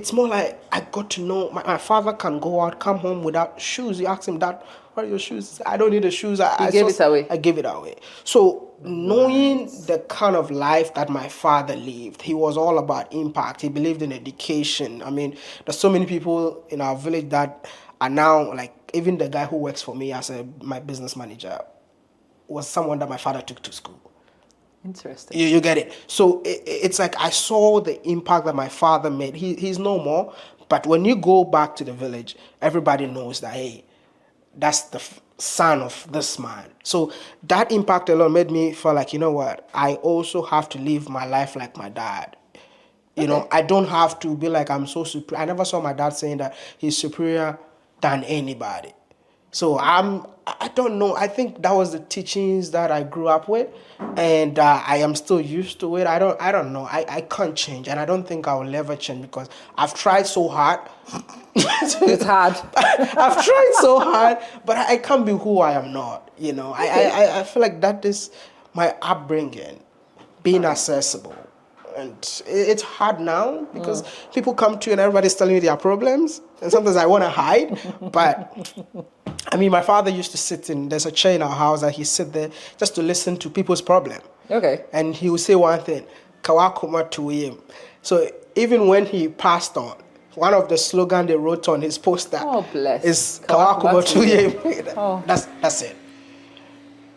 it's more like I got to know my father can go out, come home without shoes. You ask him, Dad, what are your shoes? I don't need the shoes. You gave it away. I gave it away. So knowing the kind of life that my father lived, he was all about impact. He believed in education. I mean, there's so many people in our village that are now like, even the guy who works for me as my business manager was someone that my father took to school. Interesting. You get it. So it's like I saw the impact that my father made. He's no more, but when you go back to the village, everybody knows that, hey, that's the son of this man. So that impact alone made me feel like, you know what, I also have to live my life like my dad. You know, I don't have to be like I'm so superior. I never saw my dad saying that he's superior than anybody. So I don't know. I think that was the teachings that I grew up with, and I am still used to it. I don't know. I can't change, and I don't think I will ever change because I've tried so hard. It's hard. I've tried so hard, but I can't be who I am not. You know, I feel like that is my upbringing, being accessible. And it's hard now because people come to you and everybody's telling you their problems. And sometimes I want to hide. But, I mean, my father used to sit there's a chair in our house that he sit there just to listen to people's problem. Okay. And he would say one thing, Kawakuma to him. So even when he passed on, one of the slogans they wrote on his poster is Kawakuma to him. Oh. That's it.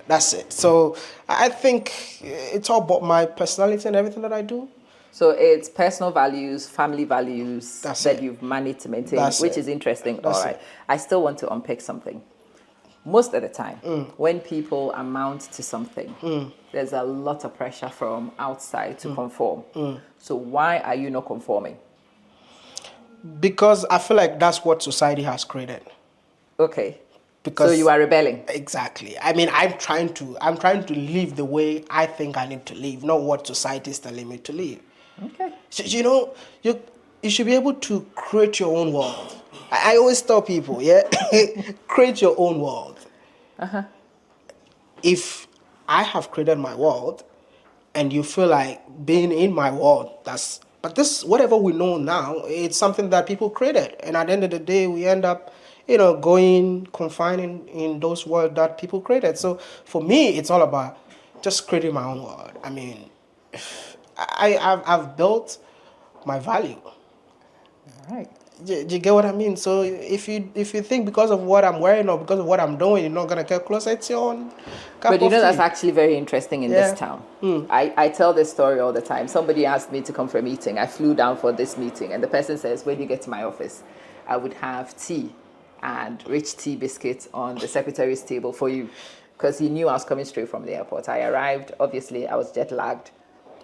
That's it. So I think it's all about my personality and everything that I do. So it's personal values, family values that you've managed to maintain, which is interesting. All right. I still want to unpick something. Most of the time, when people amount to something, there's a lot of pressure from outside to conform. So why are you not conforming? Because I feel like that's what society has created. Okay. Because so you are rebelling. Exactly. I mean, I'm trying to live the way I think I need to live, not what society is telling me to live. Okay. So, you know, you should be able to create your own world. I always tell people, create your own world. Uh-huh. If I have created my world, and you feel like being in my world, but this, whatever we know now, it's something that people created, and at the end of the day, we end up, going confining in those worlds that people created. So for me, it's all about just creating my own world. I mean, I've built my value. All right. Do you get what I mean? So if you think because of what I'm wearing or because of what I'm doing, you're not gonna get closer, it's your own cup But you of know, tea. that's actually very interesting in this town. I tell this story all the time. Somebody asked me to come for a meeting. I flew down for this meeting, and the person says, when you get to my office, I would have tea and rich tea biscuits on the secretary's table for you, because he knew I was coming straight from the airport. I arrived, obviously I was jet lagged.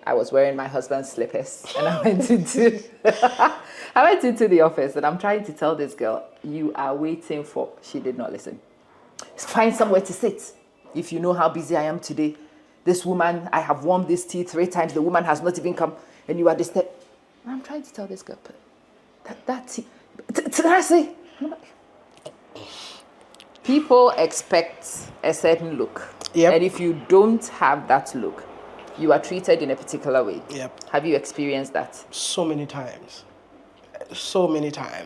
I was wearing my husband's slippers, and I went into the office, and I'm trying to tell this girl, you are waiting for, she did not listen. Find somewhere to sit. If you know how busy I am today, this woman, I have warmed this tea 3 times, the woman has not even come, and you are disturbed. I'm trying to tell this girl, that tea, Terasi. People expect a certain look. Yep. And if you don't have that look, you are treated in a particular way. Yep. Have you experienced that? So many times.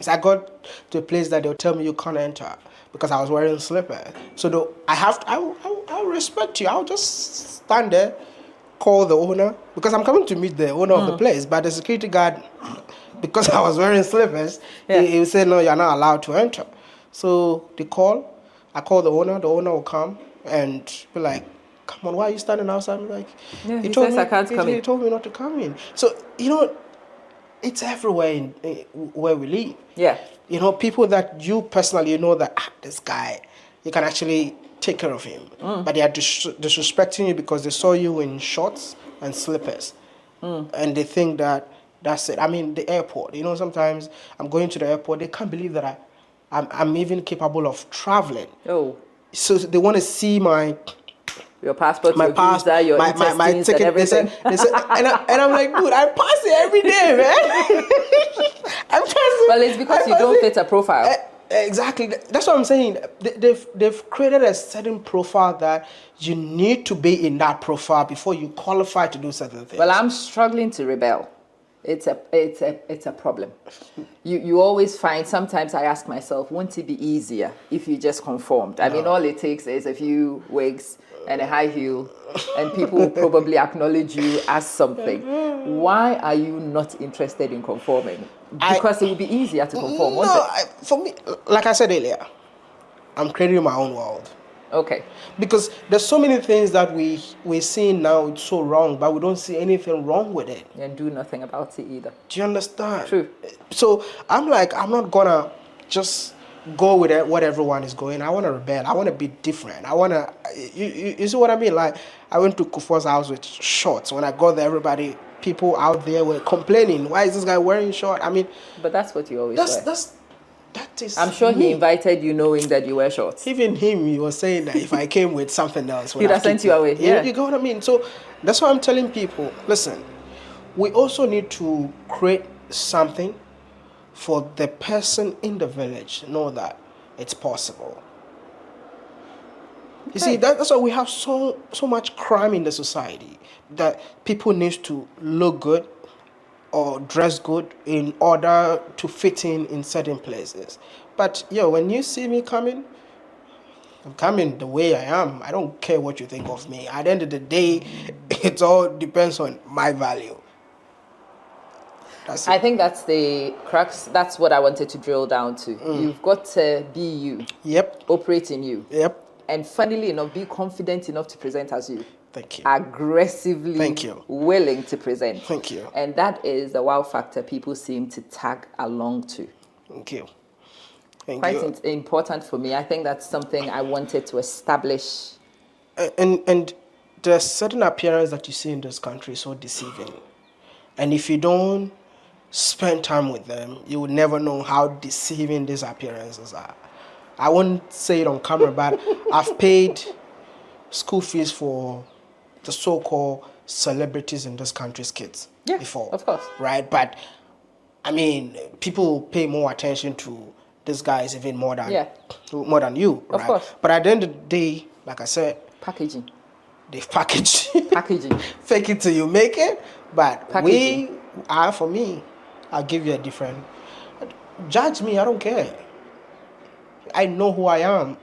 I got to a place that they'll tell me you can't enter because I was wearing slippers. So I'll respect you. I'll just stand there, call the owner, because I'm coming to meet the owner of the place. But the security guard, because I was wearing slippers, he would say, no, you're not allowed to enter. So I call the owner will come and be like, come on, why are you standing outside? I'm like, he told me I can't come in. He told me not to come in. So, it's everywhere where we live. Yeah. People that you personally know that, this guy, you can actually take care of him. But they are disrespecting you because they saw you in shorts and slippers. And they think that that's it. I mean, the airport, sometimes I'm going to the airport, they can't believe that I'm even capable of traveling. Oh. So they want to see your passport, my visa, your my ticket, and everything. They say, and I'm like, dude, I pass it every day, man. I'm passing. Well, it's because you don't fit a profile. Exactly. That's what I'm saying. They've created a certain profile that you need to be in that profile before you qualify to do certain things. Well, I'm struggling to rebel. it's a problem. You always find, sometimes I ask myself, wouldn't it be easier if you just conformed? I mean, all it takes is a few wigs and a high heel, and people will probably acknowledge you as something. Why are you not interested in conforming? Because it would be easier to conform, won't it? For me, like I said earlier, I'm creating my own world. Okay. Because there's so many things that we're seeing now, it's so wrong, but we don't see anything wrong with it. And do nothing about it either. Do you understand? True. So I'm like, I'm not gonna just go with it, what everyone is going. I want to rebel. I want to be different. I want to, you see what I mean? Like, I went to Kufuor's house with shorts. When I got there, people out there were complaining. Why is this guy wearing shorts? I mean, but that's what you always wear. That is. I'm sure he invited you knowing that you wear shorts. Even him, he was saying that if I came with something else, he'd have sent you away. Yeah. You get what I mean? So that's why I'm telling people, listen, we also need to create something for the person in the village to know that it's possible. Okay. You see, that's why we have so much crime in the society, that people need to look good or dress good in order to fit in certain places. But when you see me coming, I'm coming the way I am. I don't care what you think of me. At the end of the day, it all depends on my value. I think that's the crux. That's what I wanted to drill down to. You've got to be you. Yep. Operate in you. Yep. And funnily enough, be confident enough to present as you. Thank you. Aggressively Thank you. Willing to present. Thank you. And that is the wow factor people seem to tag along to. Thank you. Quite important for me. I think that's something I wanted to establish. And there's certain appearance that you see in this country so deceiving. And if you don't spend time with them, you will never know how deceiving these appearances are. I won't say it on camera, but I've paid school fees for the so-called celebrities in this country's kids before. Of course. Right? But, I mean, people pay more attention to these guys even more than you. Right? Of course. But at the end of the day, like I said, packaging. They package. Packaging. Fake it till you make it. But packaging. for me, I'll give you a different. Judge me, I don't care. I know who I am.